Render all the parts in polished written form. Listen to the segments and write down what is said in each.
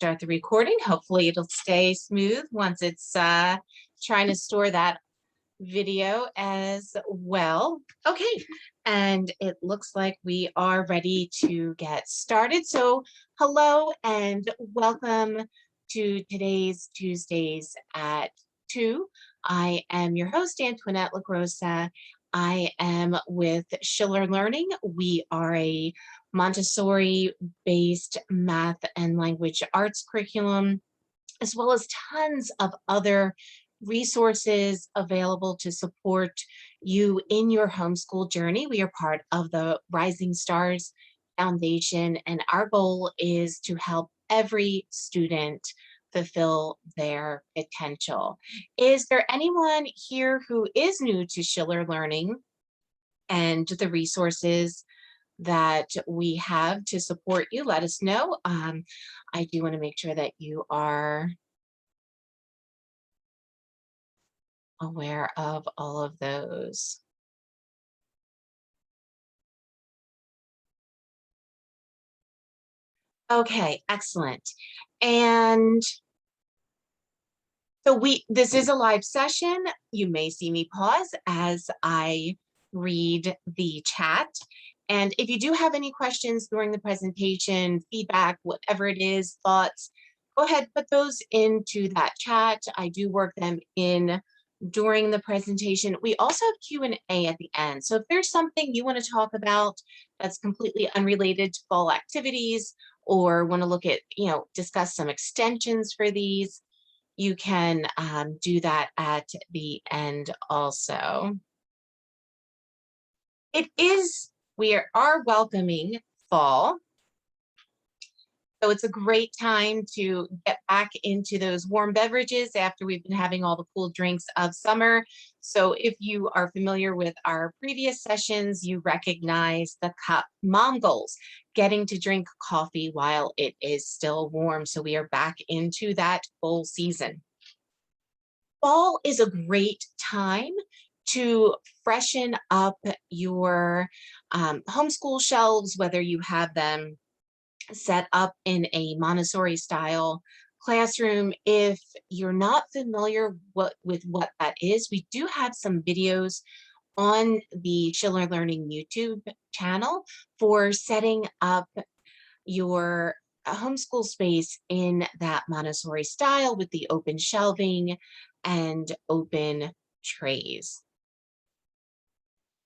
Start the recording. Hopefully it'll stay smooth once it's trying to store that video as well. Okay, and it looks like we are ready to get started. So hello and welcome to today's Tuesdays at 2. I am your host, Antoinette LaGrossa. I am with ShillerLearning. We are a Montessori-based math and language arts curriculum, as well as tons of other resources available to support you in your homeschool journey. We are part of the Rising Stars Foundation, and our goal is to help every student fulfill their potential. Is there anyone here who is new to ShillerLearning and the resources that we have to support you? Let us know. I do want to make sure that you are aware of all of those. Okay, excellent. And so this is a live session. You may see me pause as I read the chat. And if you do have any questions during the presentation, feedback, whatever it is, thoughts, go ahead, put those into that chat. I do work them in during the presentation. We also have Q&A at the end. So if there's something you want to talk about that's completely unrelated to fall activities, or want to look at, discuss some extensions for these, you can do that at the end also. We are welcoming fall. So it's a great time to get back into those warm beverages after we've been having all the cool drinks of summer. So if you are familiar with our previous sessions, you recognize the cup mom goals, getting to drink coffee while it is still warm. So we are back into that full season. Fall is a great time to freshen up your homeschool shelves, whether you have them set up in a Montessori style classroom. If you're not familiar with what that is, we do have some videos on the ShillerLearning YouTube channel for setting up your homeschool space in that Montessori style with the open shelving and open trays.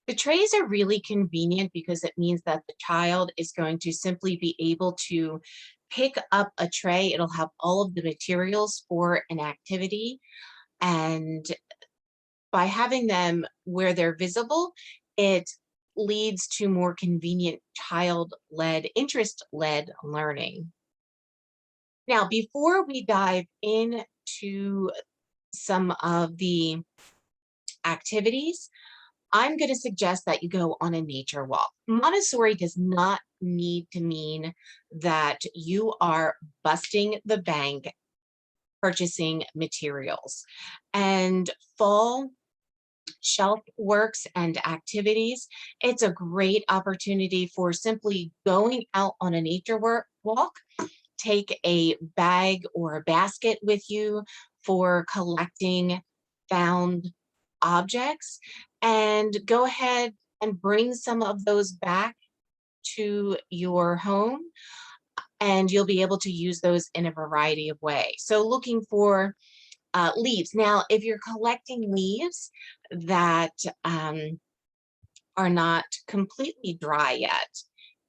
The trays are really convenient because it means that the child is going to simply be able to pick up a tray. It'll have all of the materials for an activity. And by having them where they're visible, it leads to more convenient child-led, interest-led learning. Now, before we dive into some of the activities, I'm going to suggest that you go on a nature walk. Montessori does not need to mean that you are busting the bank purchasing materials. And fall shelf works and activities, it's a great opportunity for simply going out on a nature walk. Take a bag or a basket with you for collecting found objects, and go ahead and bring some of those back to your home, and you'll be able to use those in a variety of ways. So looking for leaves. Now, if you're collecting leaves that are not completely dry yet,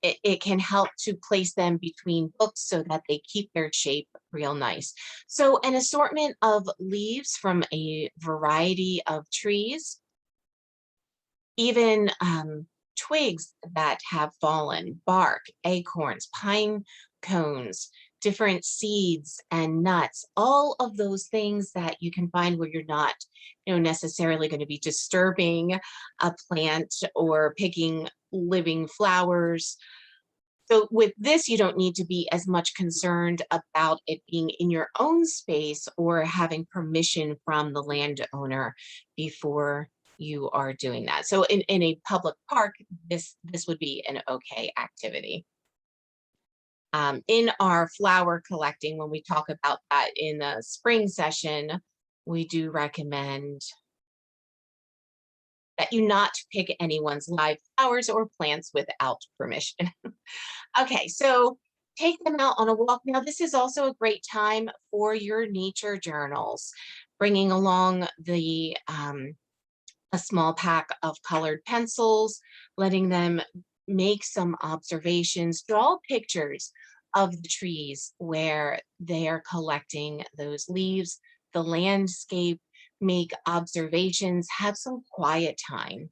it can help to place them between books so that they keep their shape real nice. So an assortment of leaves from a variety of trees, even twigs that have fallen, bark, acorns, pine cones, different seeds and nuts, all of those things that you can find where you're not, necessarily going to be disturbing a plant or picking living flowers. So with this, you don't need to be as much concerned about it being in your own space or having permission from the landowner before you are doing that. So in a public park, this would be an okay activity. In our flower collecting, when we talk about that in the spring session, we do recommend that you not pick anyone's live flowers or plants without permission. Okay, so take them out on a walk. Now, this is also a great time for your nature journals, bringing along a small pack of colored pencils, letting them make some observations, draw pictures of the trees where they are collecting those leaves, the landscape, make observations, have some quiet time.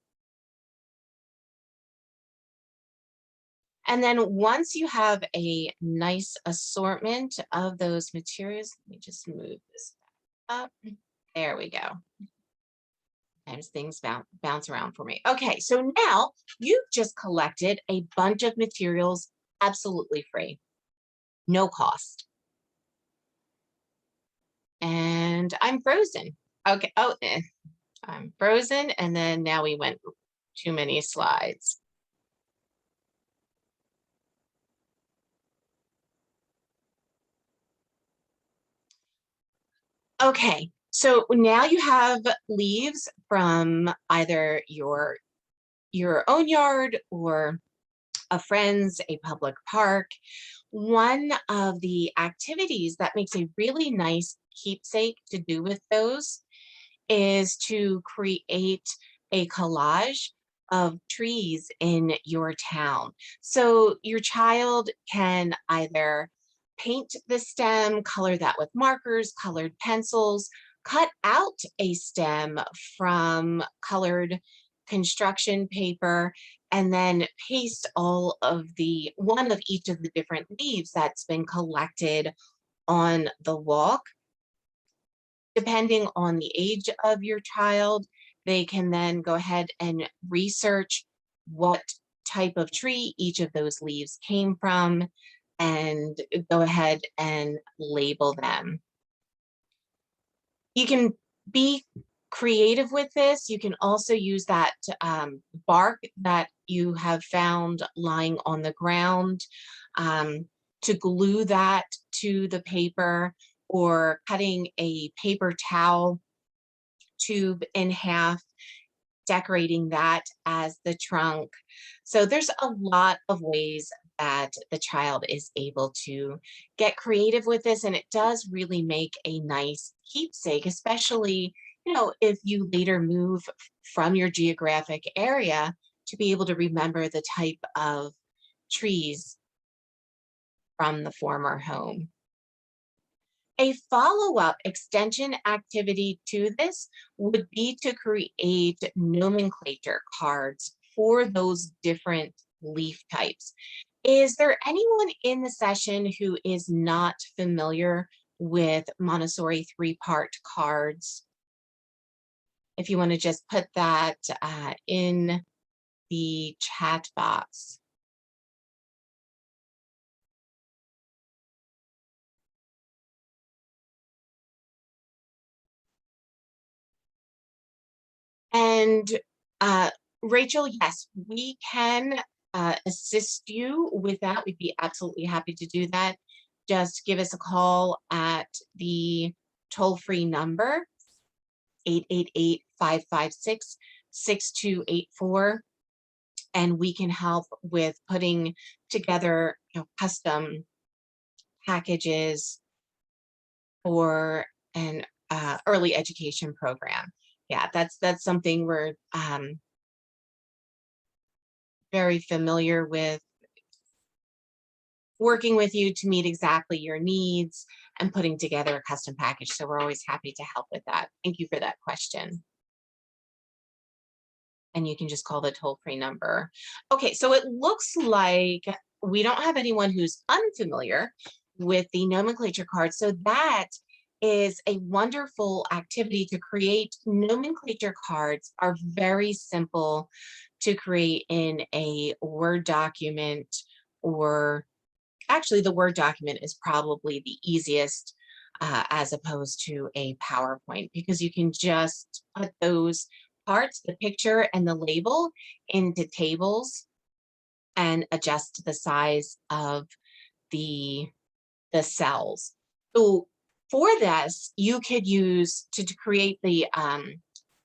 And then once you have a nice assortment of those materials, let me just move this up. There we go. Sometimes things bounce around for me. Okay, so now you've just collected a bunch of materials absolutely free, no cost. And I'm frozen. Okay, I'm frozen, and then now we went too many slides. Okay, so now you have leaves from either your own yard or a friend's, a public park. One of the activities that makes a really nice keepsake to do with those is to create a collage of trees in your town. So your child can either paint the stem, color that with markers, colored pencils, cut out a stem from colored construction paper, and then paste one of each of the different leaves that's been collected on the walk. Depending on the age of your child, they can then go ahead and research what type of tree each of those leaves came from and go ahead and label them. You can be creative with this. You can also use that bark that you have found lying on the ground to glue that to the paper, or cutting a paper towel tube in half, decorating that as the trunk. So there's a lot of ways that the child is able to get creative with this, and it does really make a nice keepsake, especially, if you later move from your geographic area, to be able to remember the type of trees from the former home. A follow-up extension activity to this would be to create nomenclature cards for those different leaf types. Is there anyone in the session who is not familiar with Montessori three-part cards? If you want to just put that in the chat box. And Rachel, yes, we can assist you with that. We'd be absolutely happy to do that. Just give us a call at the toll-free number, 888-556-6284, and we can help with putting together custom packages for an early education program. Yeah, that's something we're very familiar with, working with you to meet exactly your needs and putting together a custom package. So we're always happy to help with that. Thank you for that question. And you can just call the toll-free number. Okay, so it looks like we don't have anyone who's unfamiliar with the nomenclature card. So that is a wonderful activity to create. Nomenclature cards are very simple to create in a Word document, or actually the Word document is probably the easiest as opposed to a PowerPoint, because you can just put those parts, the picture and the label, into tables and adjust the size of the cells. So for this, you could use to create the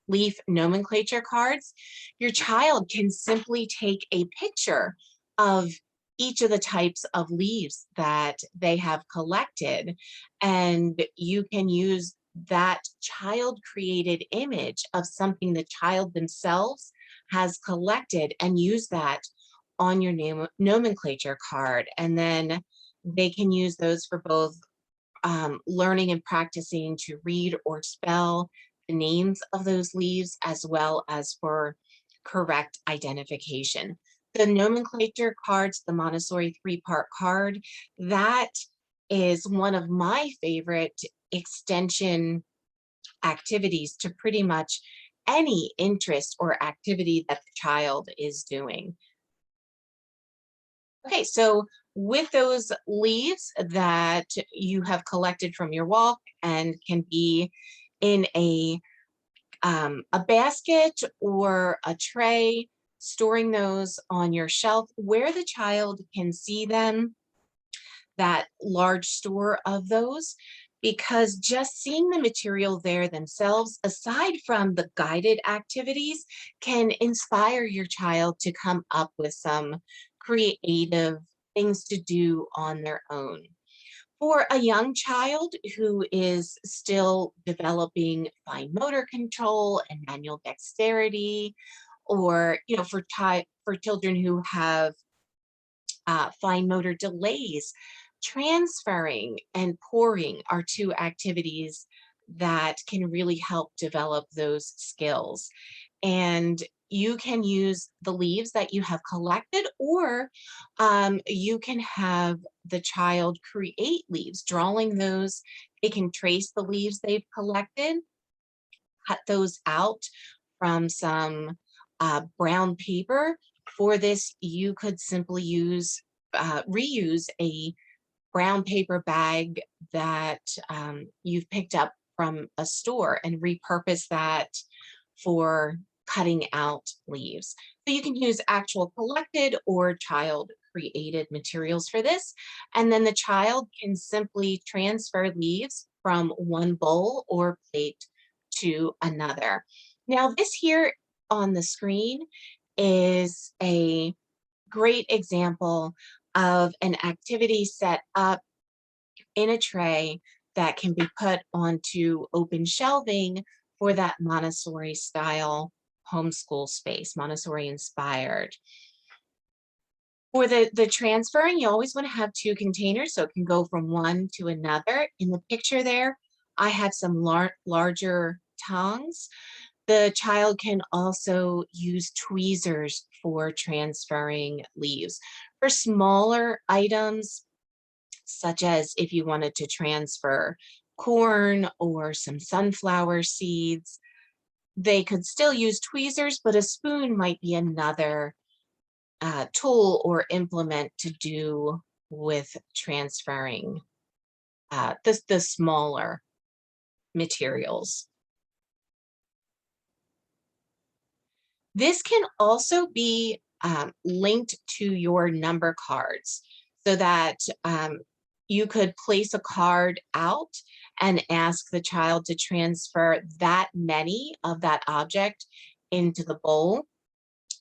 leaf nomenclature cards. Your child can simply take a picture of each of the types of leaves that they have collected, and you can use that child created image of something the child themselves has collected and use that on your nomenclature card. And then they can use those for both learning and practicing to read or spell the names of those leaves, as well as for correct identification. The nomenclature cards, the Montessori 3-part card, that is one of my favorite extension activities to pretty much any interest or activity that the child is doing. Okay, so with those leaves that you have collected from your walk and can be in a basket or a tray, storing those on your shelf where the child can see them, that large store of those, because just seeing the material there themselves, aside from the guided activities, can inspire your child to come up with some creative things to do on their own. For a young child who is still developing fine motor control and manual dexterity, or for children who have fine motor delays, transferring and pouring are two activities that can really help develop those skills. And you can use the leaves that you have collected, or you can have the child create leaves, drawing those. They can trace the leaves they've collected, cut those out from some brown paper. For this, you could simply reuse a brown paper bag that you've picked up from a store and repurpose that for cutting out leaves. So you can use actual collected or child created materials for this. And then the child can simply transfer leaves from one bowl or plate to another. Now, this here on the screen is a great example of an activity set up in a tray that can be put onto open shelving for that Montessori style homeschool space, Montessori inspired. For the transferring, you always want to have two containers so it can go from one to another. In the picture there, I have some larger tongs. The child can also use tweezers for transferring leaves. For smaller items, such as if you wanted to transfer corn or some sunflower seeds, they could still use tweezers, but a spoon might be another tool or implement to do with transferring the smaller materials. This can also be linked to your number cards, so that you could place a card out and ask the child to transfer that many of that object into the bowl.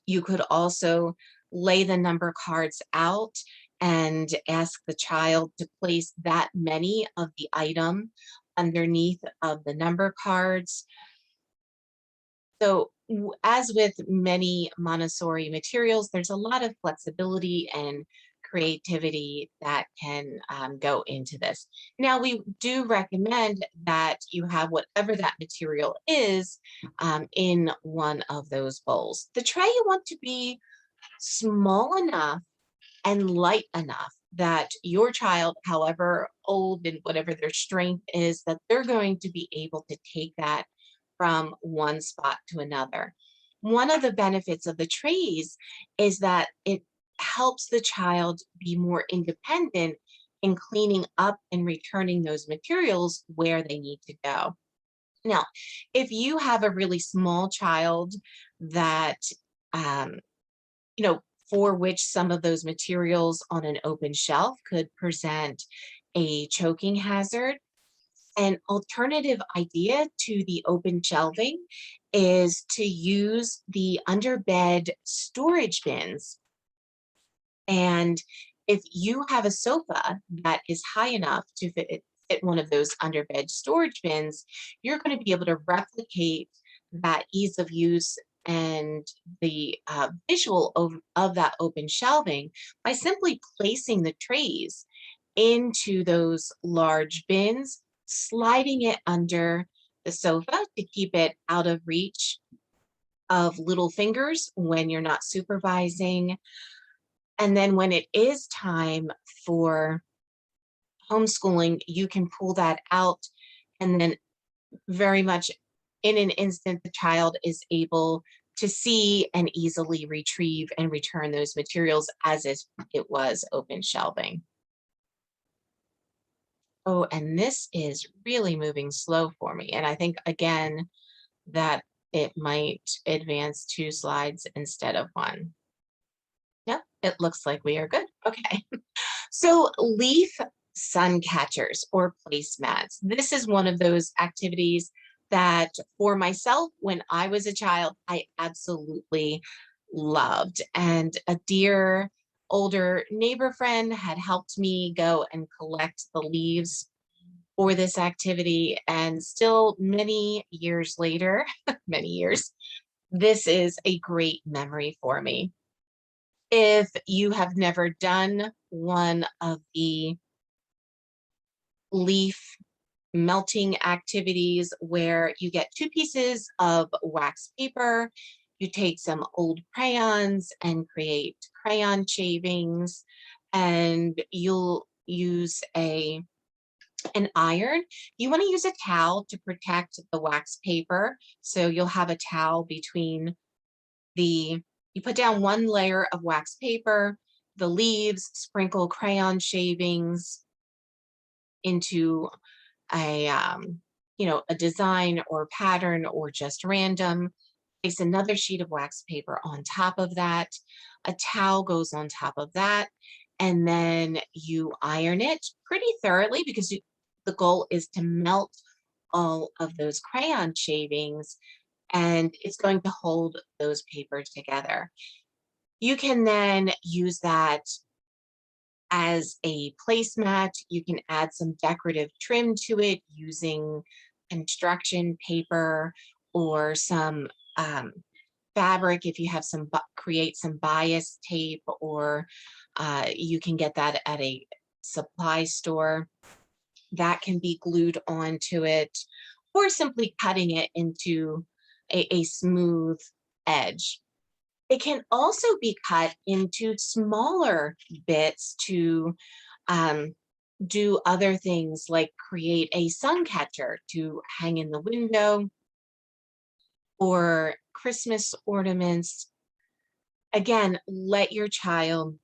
You could also lay the number cards out and ask the child to place that many of the item underneath of the number cards. So as with many Montessori materials, there's a lot of flexibility and creativity that can go into this. Now, we do recommend that you have whatever that material is in one of those bowls. The tray you want to be small enough and light enough that your child, however old and whatever their strength is, that they're going to be able to take that from one spot to another. One of the benefits of the trays is that it helps the child be more independent in cleaning up and returning those materials where they need to go. Now, if you have a really small child that, for which some of those materials on an open shelf could present a choking hazard. An alternative idea to the open shelving is to use the underbed storage bins. And if you have a sofa that is high enough to fit one of those underbed storage bins, you're going to be able to replicate that ease of use and the visual of that open shelving by simply placing the trays into those large bins, sliding it under the sofa to keep it out of reach of little fingers when you're not supervising. And then when it is time for homeschooling, you can pull that out, and then very much in an instant, the child is able to see and easily retrieve and return those materials as if it was open shelving. Oh, and this is really moving slow for me. And I think, again, that it might advance 2 slides instead of 1. Yep, it looks like we are good. Okay. So leaf sun catchers or placemats. This is one of those activities that for myself, when I was a child, I absolutely loved. And a dear older neighbor friend had helped me go and collect the leaves for this activity. And still many years later, many years, this is a great memory for me. If you have never done one of the leaf melting activities where you get 2 pieces of wax paper, you take some old crayons and create crayon shavings, and you'll use an iron. You want to use a towel to protect the wax paper. So you'll have a towel between you put down 1 layer of wax paper, the leaves, sprinkle crayon shavings into a design or pattern or just random. Place another sheet of wax paper on top of that. A towel goes on top of that. And then you iron it pretty thoroughly because the goal is to melt all of those crayon shavings, and it's going to hold those papers together. You can then use that as a placemat. You can add some decorative trim to it using construction paper or some fabric. If you have create some bias tape, or you can get that at a supply store. That can be glued onto it, or simply cutting it into a smooth edge. It can also be cut into smaller bits to do other things like create a sun catcher to hang in the window, or Christmas ornaments. Again, let your child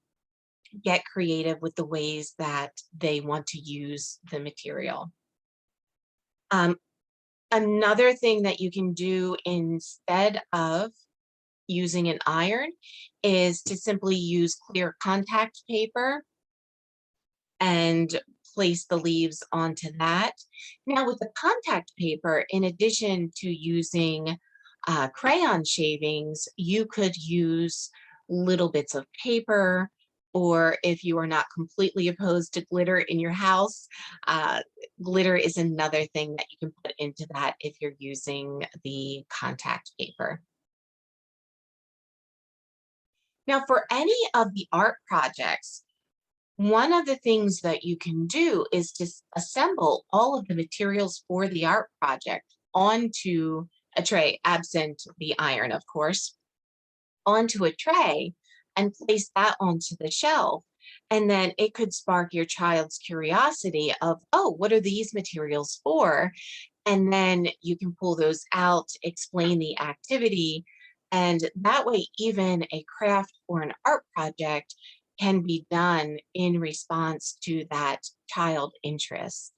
get creative with the ways that they want to use the material. Another thing that you can do instead of using an iron is to simply use clear contact paper and place the leaves onto that. Now with the contact paper, in addition to using crayon shavings, you could use little bits of paper, or if you are not completely opposed to glitter in your house, glitter is another thing that you can put into that if you're using the contact paper. Now, for any of the art projects, one of the things that you can do is to assemble all of the materials for the art project onto a tray, absent the iron, of course, onto a tray and place that onto the shelf. And then it could spark your child's curiosity of, oh, what are these materials for? And then you can pull those out, explain the activity, and that way even a craft or an art project can be done in response to that child interest.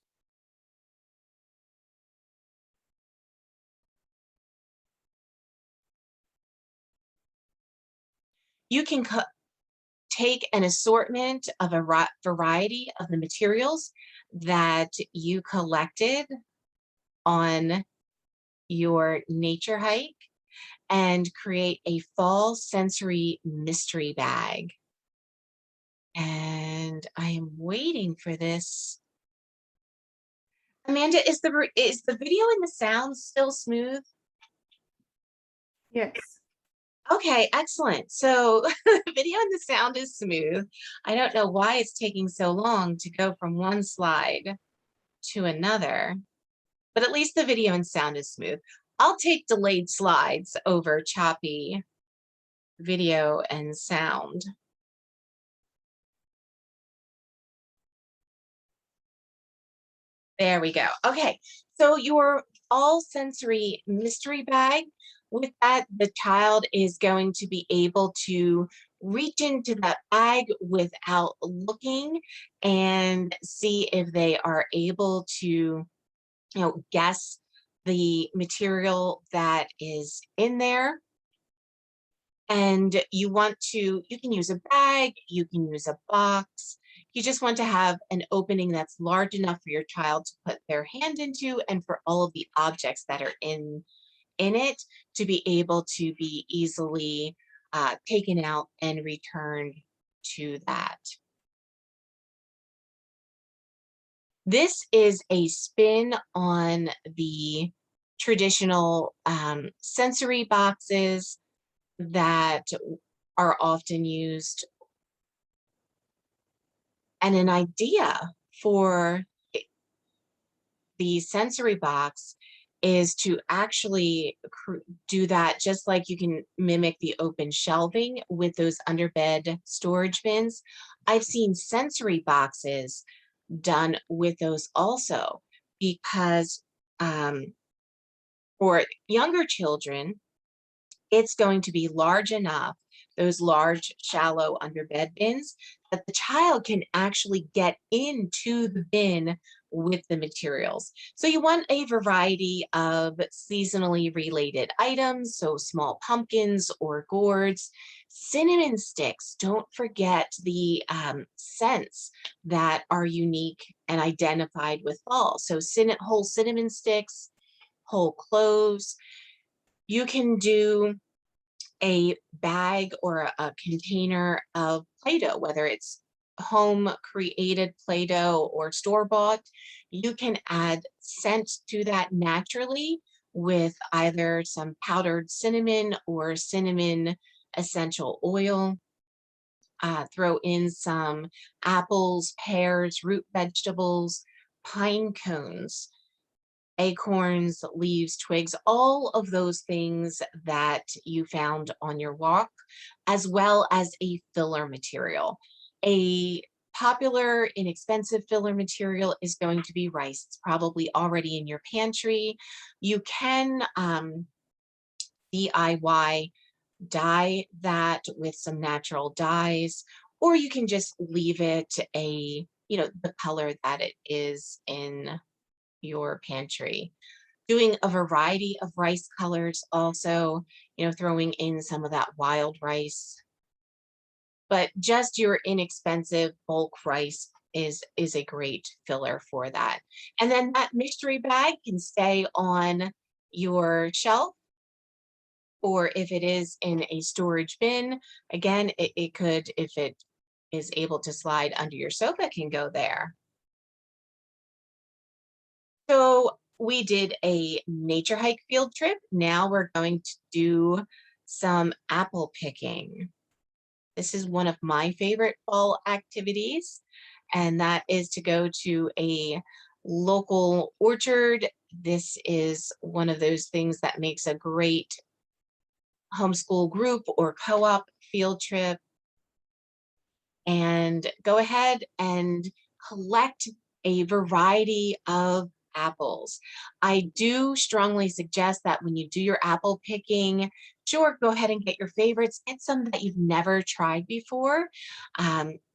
You can take an assortment of a variety of the materials that you collected on your nature hike and create a fall sensory mystery bag. And I am waiting for this. Amanda, is the video and the sound still smooth? Yes. Okay, excellent. So the video and the sound is smooth. I don't know why it's taking so long to go from one slide to another, but at least the video and sound is smooth. I'll take delayed slides over choppy video and sound. There we go. Okay, so your all sensory mystery bag, with that, the child is going to be able to reach into that bag without looking and see if they are able to, guess the material that is in there. And you can use a bag, you can use a box. You just want to have an opening that's large enough for your child to put their hand into and for all of the objects that are in it to be able to be easily taken out and returned to that. This is a spin on the traditional sensory boxes that are often used. And an idea for the sensory box is to actually do that just like you can mimic the open shelving with those underbed storage bins. I've seen sensory boxes done with those also because for younger children, it's going to be large enough, those large, shallow underbed bins, that the child can actually get into the bin with the materials. So you want a variety of seasonally related items, so small pumpkins or gourds, cinnamon sticks. Don't forget the scents that are unique and identified with fall. So whole cinnamon sticks, whole cloves. You can do a bag or a container of Play-Doh, whether it's home created Play-Doh or store-bought. You can add scent to that naturally with either some powdered cinnamon or cinnamon essential oil. Throw in some apples, pears, root vegetables, pine cones, acorns, leaves, twigs, all of those things that you found on your walk, as well as a filler material. A popular, inexpensive filler material is going to be rice. It's probably already in your pantry. You can DIY dye that with some natural dyes, or you can just leave it the color that it is in your pantry. Doing a variety of rice colors also, throwing in some of that wild rice. But just your inexpensive bulk rice is a great filler for that. And then that mystery bag can stay on your shelf, or if it is in a storage bin, again, it could, if it is able to slide under your sofa, can go there. So we did a nature hike field trip. Now we're going to do some apple picking. This is one of my favorite fall activities, and that is to go to a local orchard. This is one of those things that makes a great homeschool group or co-op field trip. And go ahead and collect a variety of apples. I do strongly suggest that when you do your apple picking, sure, go ahead and get your favorites. Get some that you've never tried before.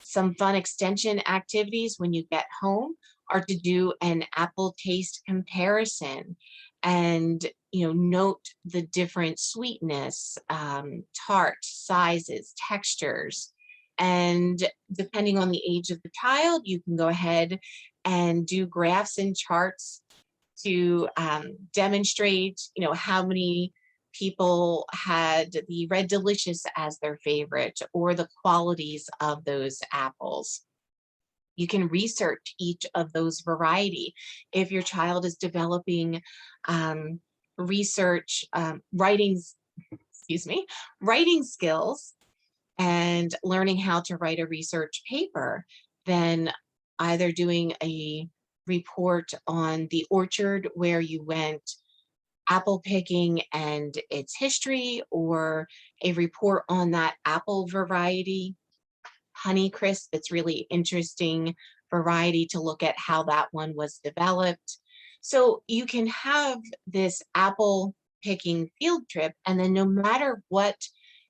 Some fun extension activities when you get home are to do an apple taste comparison and note the different sweetness, tart, sizes, textures. And depending on the age of the child, you can go ahead and do graphs and charts to demonstrate, how many people had the Red Delicious as their favorite or the qualities of those apples. You can research each of those variety. If your child is developing research, writing skills and learning how to write a research paper, then either doing a report on the orchard where you went apple picking and its history, or a report on that apple variety, Honeycrisp. It's really interesting variety to look at how that one was developed. So you can have this apple picking field trip, and then no matter what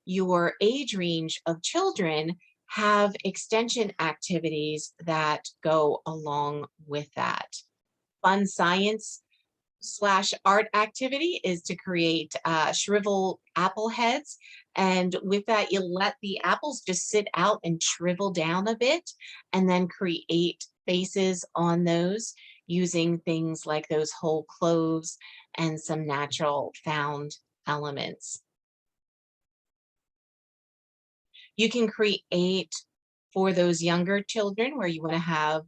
your age range of children, have extension activities that go along with that. Fun science / art activity is to create shrivel apple heads. And with that, you let the apples just sit out and shrivel down a bit, and then create faces on those using things like those whole cloves and some natural found elements. You can create for those younger children where you want to have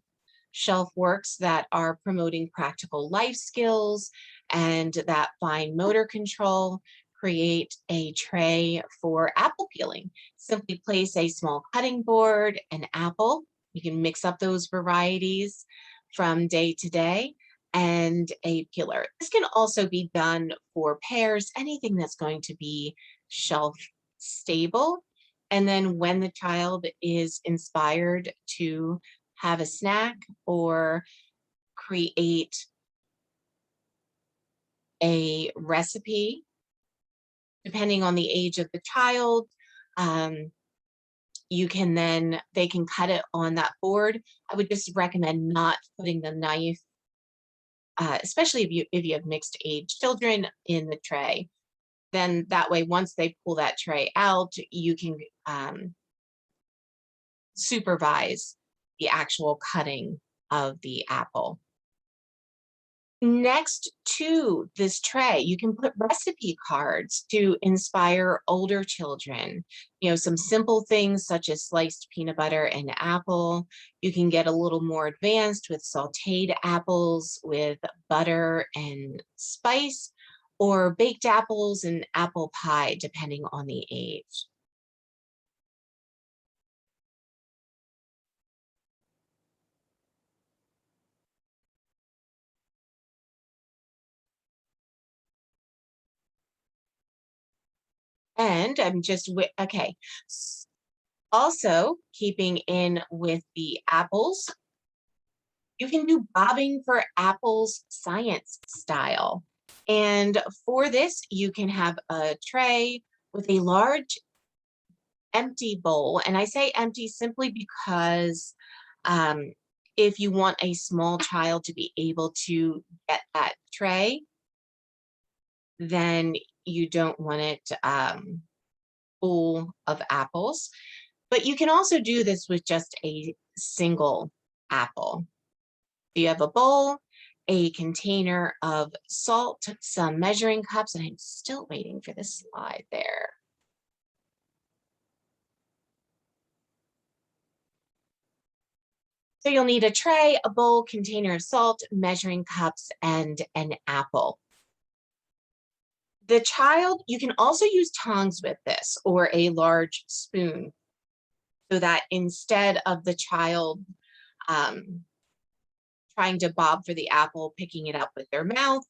shelf works that are promoting practical life skills and that fine motor control. Create a tray for apple peeling. Simply place a small cutting board, an apple. You can mix up those varieties from day to day, and a peeler. This can also be done for pears, anything that's going to be shelf stable. And then when the child is inspired to have a snack or create a recipe, depending on the age of the child, they can cut it on that board. I would just recommend not putting the knife, especially if you have mixed age children, in the tray. Then that way, once they pull that tray out, you can supervise the actual cutting of the apple. Next to this tray, you can put recipe cards to inspire older children. Some simple things such as sliced peanut butter and apple. You can get a little more advanced with sauteed apples with butter and spice, or baked apples and apple pie, depending on the age. And I'm just, okay. Also, keeping in with the apples, you can do bobbing for apples science style. And for this, you can have a tray with a large empty bowl. And I say empty simply because if you want a small child to be able to get that tray, then you don't want it full of apples. But you can also do this with just a single apple. You have a bowl, a container of salt, some measuring cups, and I'm still waiting for this slide there. So you'll need a tray, a bowl, container of salt, measuring cups, and an apple. The child, you can also use tongs with this, or a large spoon, so that instead of the child trying to bob for the apple, picking it up with their mouth,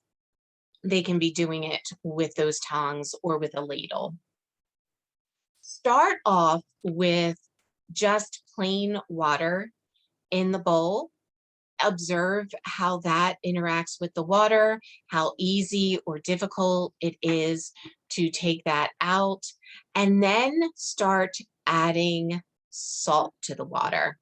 they can be doing it with those tongs or with a ladle. Start off with just plain water in the bowl. Observe how that interacts with the water, how easy or difficult it is to take that out, and then start adding salt to the water.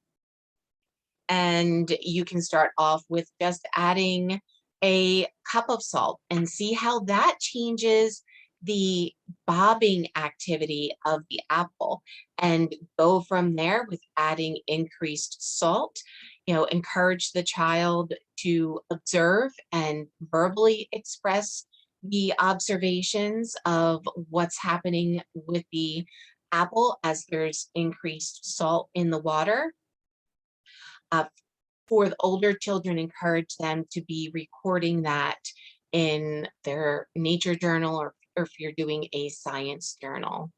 And you can start off with just adding a cup of salt and see how that changes the bobbing activity of the apple and go from there with adding increased salt. Encourage the child to observe and verbally express the observations of what's happening with the apple as there's increased salt in the water. Uh, for the older children, encourage them to be recording that in their nature journal, or if you're doing a science journal.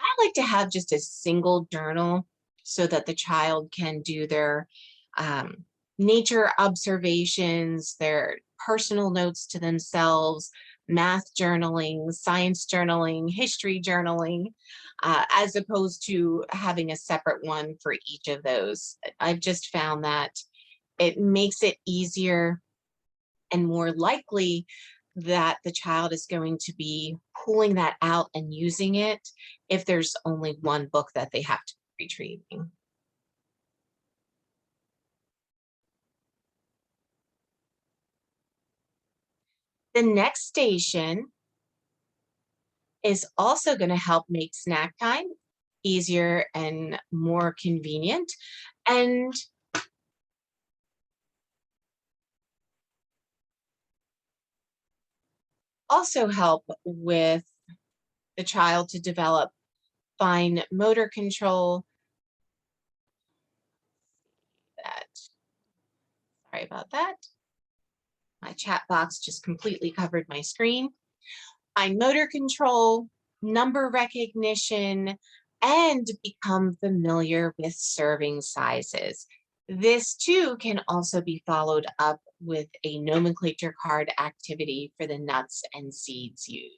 I like to have just a single journal so that the child can do their nature observations, their personal notes to themselves, math journaling, science journaling, history journaling, as opposed to having a separate one for each of those. I've just found that it makes it easier and more likely that the child is going to be pulling that out and using it if there's only one book that they have to be retrieving. The next station is also going to help make snack time easier and more convenient, and also help with the child to develop fine motor control. Sorry about that. My chat box just completely covered my screen. Fine motor control, number recognition, and become familiar with serving sizes. This too can also be followed up with a nomenclature card activity for the nuts and seeds used.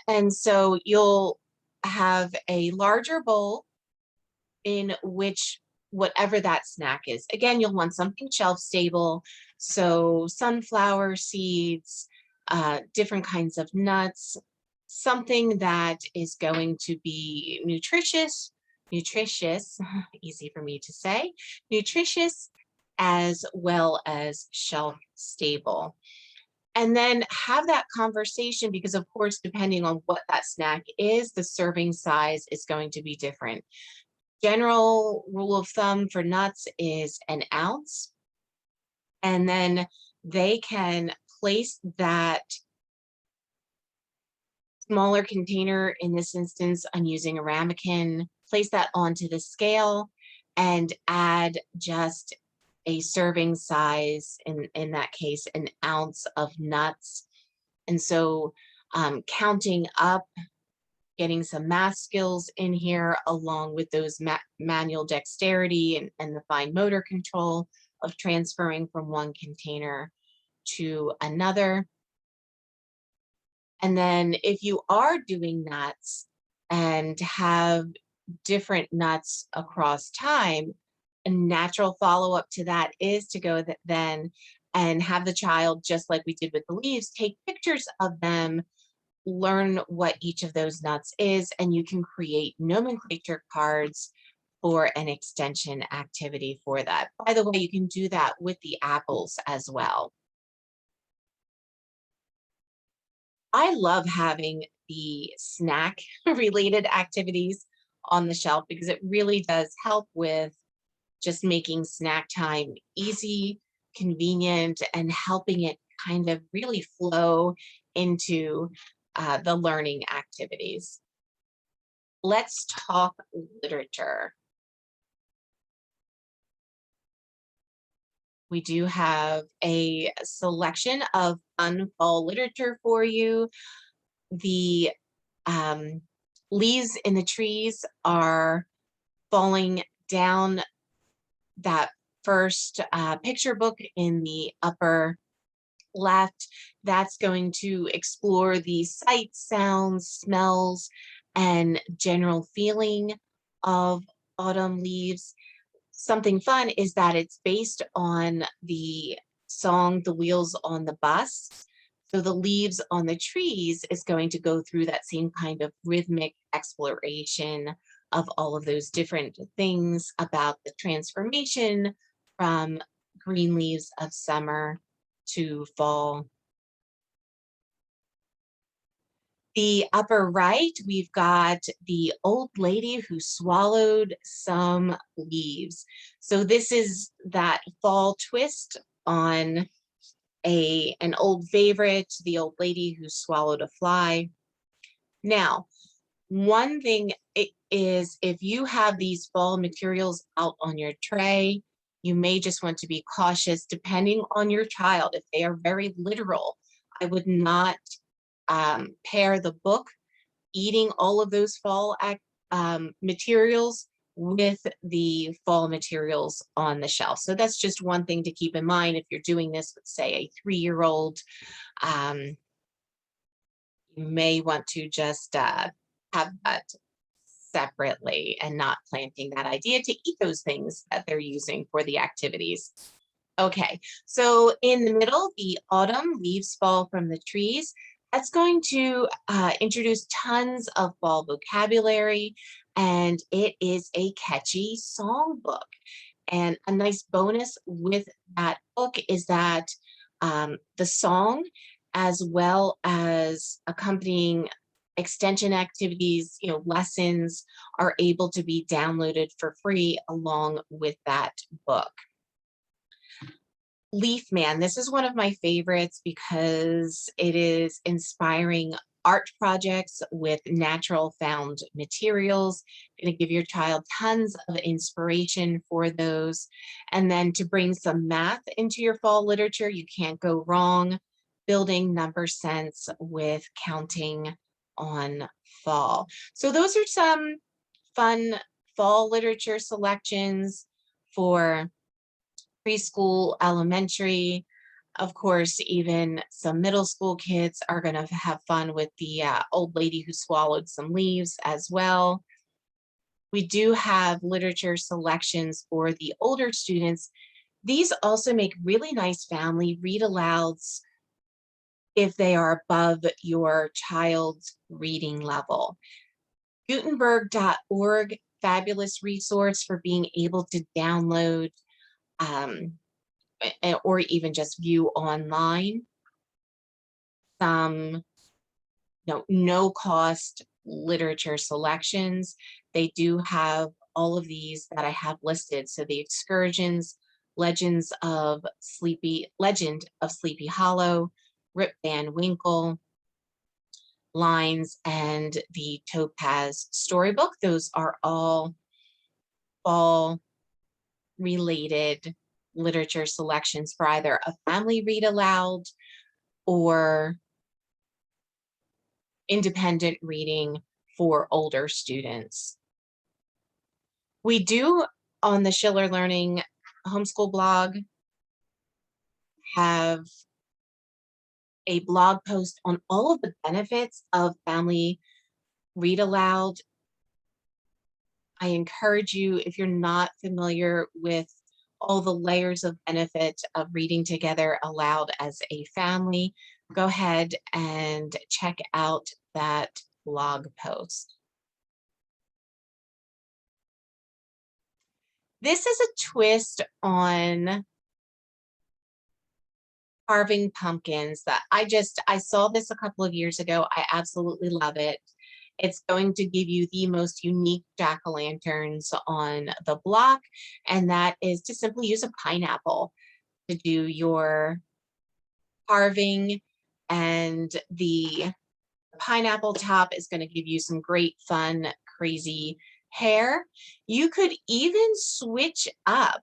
And so you'll have a larger bowl in which whatever that snack is. Again, you'll want something shelf stable. So sunflower seeds, different kinds of nuts, something that is going to be nutritious, easy for me to say, nutritious, as well as shelf stable. And then have that conversation because, of course, depending on what that snack is, the serving size is going to be different. General rule of thumb for nuts is an ounce. And then they can place that smaller container, in this instance, I'm using a ramekin, place that onto the scale and add just a serving size, in that case, an ounce of nuts. And so counting up, getting some math skills in here, along with those manual dexterity and the fine motor control of transferring from one container to another. And then if you are doing nuts and have different nuts across time, a natural follow-up to that is to go then and have the child, just like we did with the leaves, take pictures of them, learn what each of those nuts is, and you can create nomenclature cards for an extension activity for that. By the way, you can do that with the apples as well. I love having the snack related activities on the shelf because it really does help with just making snack time easy, convenient, and helping it kind of really flow into the learning activities. Let's talk literature. We do have a selection of fun fall literature for you. The leaves in the trees are falling down. That first picture book in the upper left, that's going to explore the sights, sounds, smells, and general feeling of autumn leaves. Something fun is that it's based on the song The Wheels on the Bus. So the leaves on the trees is going to go through that same kind of rhythmic exploration of all of those different things about the transformation from green leaves of summer to fall. The upper right, we've got the old lady who swallowed some leaves. So this is that fall twist on an old favorite, the old lady who swallowed a fly. Now, one thing is if you have these fall materials out on your tray, you may just want to be cautious depending on your child. If they are very literal, I would not pair the book eating all of those fall materials with the fall materials on the shelf. So that's just one thing to keep in mind if you're doing this with, say, a 3-year-old. You may want to just have that separately and not planting that idea to eat those things that they're using for the activities. Okay, so in the middle, the autumn leaves fall from the trees. That's going to introduce tons of fall vocabulary, and it is a catchy songbook. And a nice bonus with that book is that the song, as well as accompanying extension activities, lessons, are able to be downloaded for free along with that book. Leaf Man, this is one of my favorites because it is inspiring art projects with natural found materials. Going to give your child tons of inspiration for those. And then to bring some math into your fall literature, you can't go wrong building number sense with counting on fall. So those are some fun fall literature selections for preschool, elementary. Of course, even some middle school kids are going to have fun with the old lady who swallowed some leaves as well. We do have literature selections for the older students. These also make really nice family read-alouds if they are above your child's reading level. Gutenberg.org, fabulous resource for being able to download or even just view online some no cost literature selections. They do have all of these that I have listed. So the excursions, Legend of Sleepy Hollow, Rip Van Winkle, Lines, and the Topaz Storybook. Those are all fall related literature selections for either a family read aloud or independent reading for older students. We do, on the ShillerLearning homeschool blog, have a blog post on all of the benefits of family read aloud. I encourage you, if you're not familiar with all the layers of benefit of reading together aloud as a family, go ahead and check out that blog post. This is a twist on carving pumpkins that I saw this a couple of years ago. I absolutely love it. It's going to give you the most unique jack-o'-lanterns on the block, and that is to simply use a pineapple to do your carving, and the pineapple top is going to give you some great fun, crazy hair. You could even switch up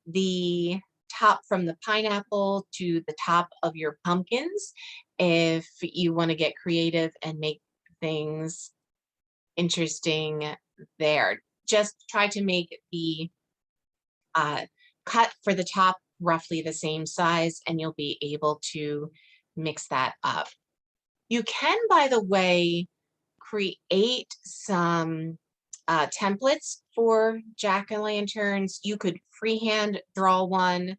the top from the pineapple to the top of your pumpkins if you want to get creative and make things interesting there. Just try to make the cut for the top roughly the same size, and you'll be able to mix that up. You can, by the way, create some templates for jack-o'-lanterns. You could freehand draw one,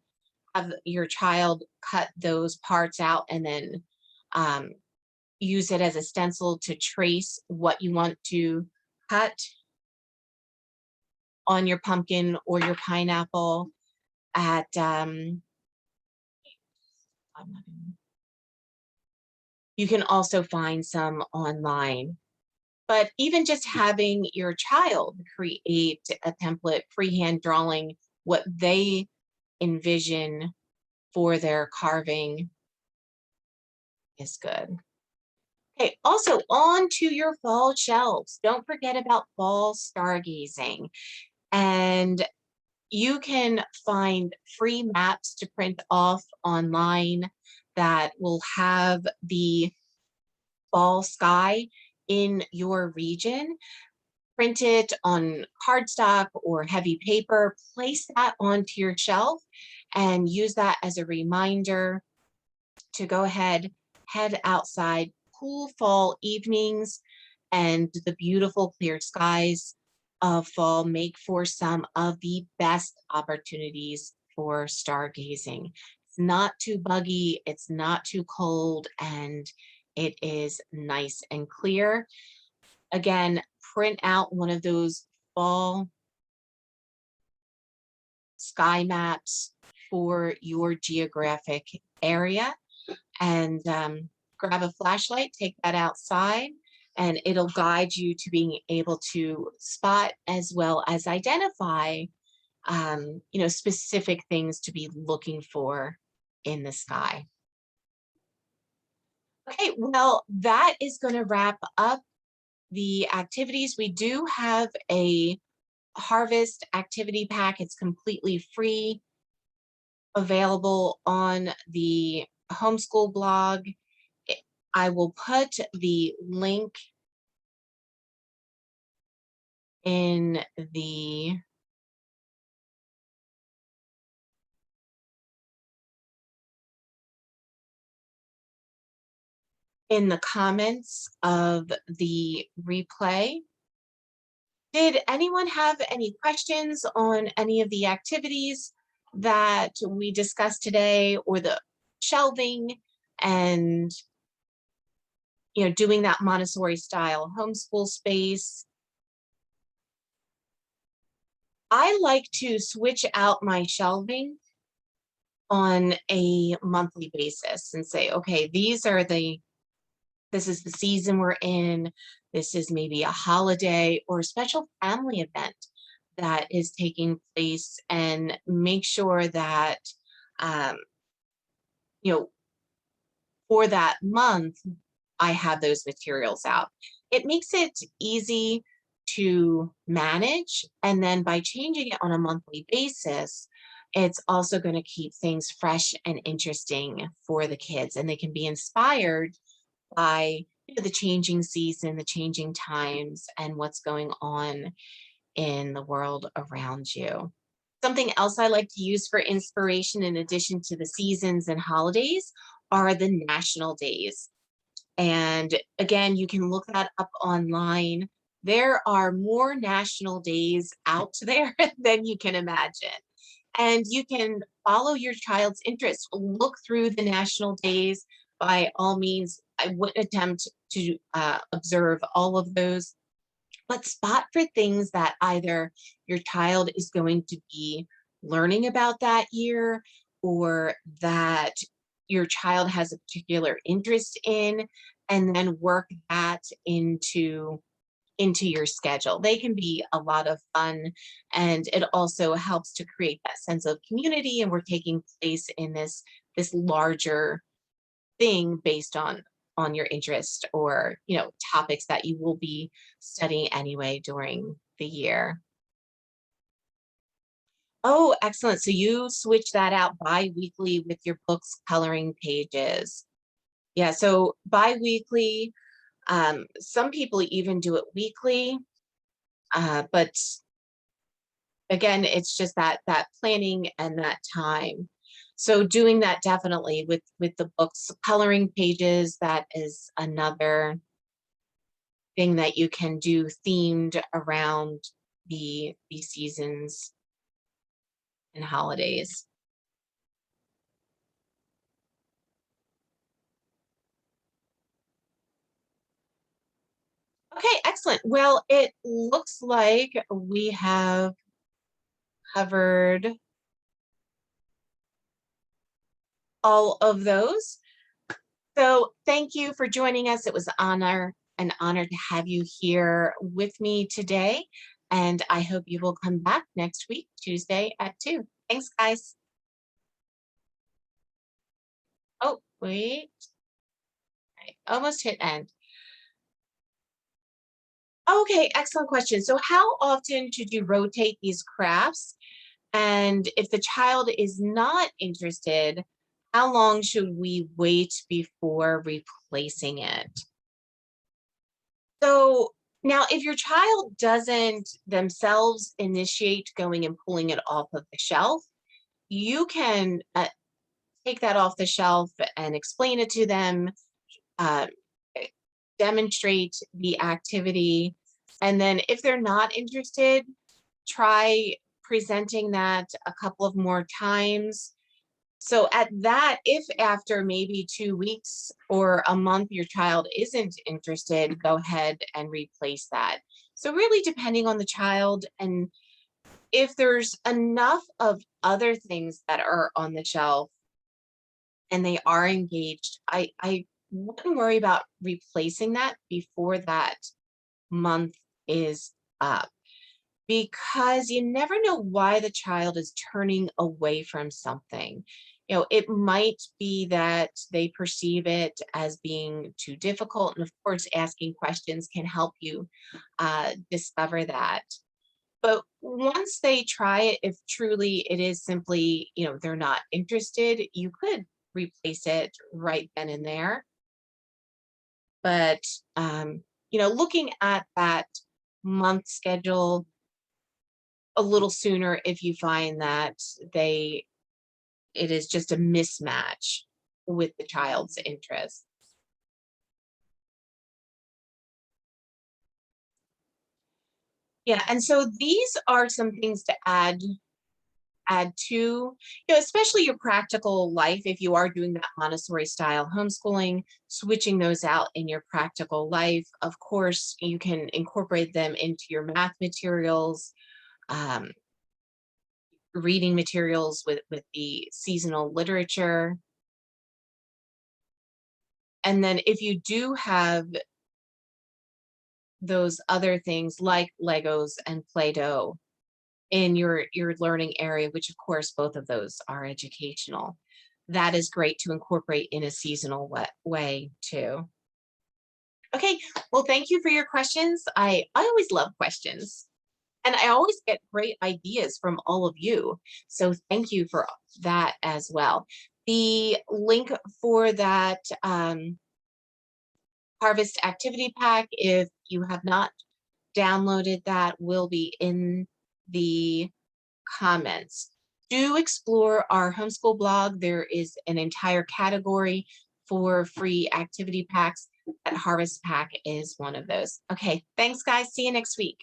have your child cut those parts out, and then use it as a stencil to trace what you want to cut on your pumpkin or your pineapple. At I'm not You can also find some online. But even just having your child create a template, freehand drawing what they envision for their carving is good. Okay, also on to your fall shelves. Don't forget about fall stargazing. And you can find free maps to print off online that will have the fall sky in your region. Print it on cardstock or heavy paper, place that onto your shelf and use that as a reminder to go ahead, head outside, cool fall evenings and the beautiful clear skies of fall make for some of the best opportunities for stargazing. It's not too buggy, it's not too cold, and it is nice and clear. Again, print out one of those fall sky maps for your geographic area and grab a flashlight, take that outside, and it'll guide you to being able to spot as well as identify, specific things to be looking for in the sky. Okay, well, that is going to wrap up the activities. We do have a harvest activity pack. It's completely free, available on the Homeschool blog. I will put the link in the comments of the replay. Did anyone have any questions on any of the activities that we discussed today, or the shelving and doing that Montessori style homeschool space? I like to switch out my shelving on a monthly basis and say, okay, this is the season we're in. This is maybe a holiday or a special family event that is taking place, and make sure that, for that month, I have those materials out. It makes it easy to manage. And then by changing it on a monthly basis, it's also going to keep things fresh and interesting for the kids, and they can be inspired by the changing season, the changing times, and what's going on in the world around you. Something else I like to use for inspiration, in addition to the seasons and holidays, are the national days. And again, you can look that up online. There are more national days out there than you can imagine. And you can follow your child's interests. Look through the national days. By all means, I wouldn't attempt to observe all of those, but spot for things that either your child is going to be learning about that year, or that your child has a particular interest in, and then work that into your schedule. They can be a lot of fun, and it also helps to create that sense of community, and we're taking place in this larger thing based on your interest, or topics that you will be studying anyway during the year. Oh, excellent. So you switch that out bi-weekly with your book's coloring pages. Yeah, so bi-weekly, some people even do it weekly, but again, it's just that planning and that time. So doing that definitely with the book's coloring pages, that is another thing that you can do, themed around the seasons and holidays. Okay, excellent. Well, it looks like we have covered all of those. So thank you for joining us. It was an honor to have you here with me today. And I hope you will come back next week, Tuesday at 2. Thanks, guys. Oh, wait. I almost hit end. Okay, excellent question. So how often should you rotate these crafts? And if the child is not interested, how long should we wait before replacing it? So now, if your child doesn't themselves initiate going and pulling it off of the shelf, you can take that off the shelf and explain it to them, uh, demonstrate the activity. And then if they're not interested, try presenting that a couple of more times. So at that, if after maybe 2 weeks or a month your child isn't interested, go ahead and replace that. So really depending on the child, and if there's enough of other things that are on the shelf and they are engaged, I wouldn't worry about replacing that before that month is up, because you never know why the child is turning away from something. It might be that they perceive it as being too difficult. And of course, asking questions can help you discover that. But once they try it, if truly it is simply, they're not interested, you could replace it right then and there. But, looking at that month schedule a little sooner if you find that it is just a mismatch with the child's interests. Yeah, and so these are some things to add to, especially your practical life. If you are doing that Montessori style homeschooling, switching those out in your practical life. Of course, you can incorporate them into your math materials, um, reading materials with the seasonal literature. And then if you do have those other things like Legos and Play-Doh in your learning area, which of course both of those are educational, that is great to incorporate in a seasonal way too. Okay, well, thank you for your questions. I always love questions, and I always get great ideas from all of you. So thank you for that as well. The link for that Harvest Activity Pack, if you have not downloaded that, will be in the comments. Do explore our homeschool blog. There is an entire category for free activity packs. That Harvest Pack is one of those. Okay, thanks guys. See you next week.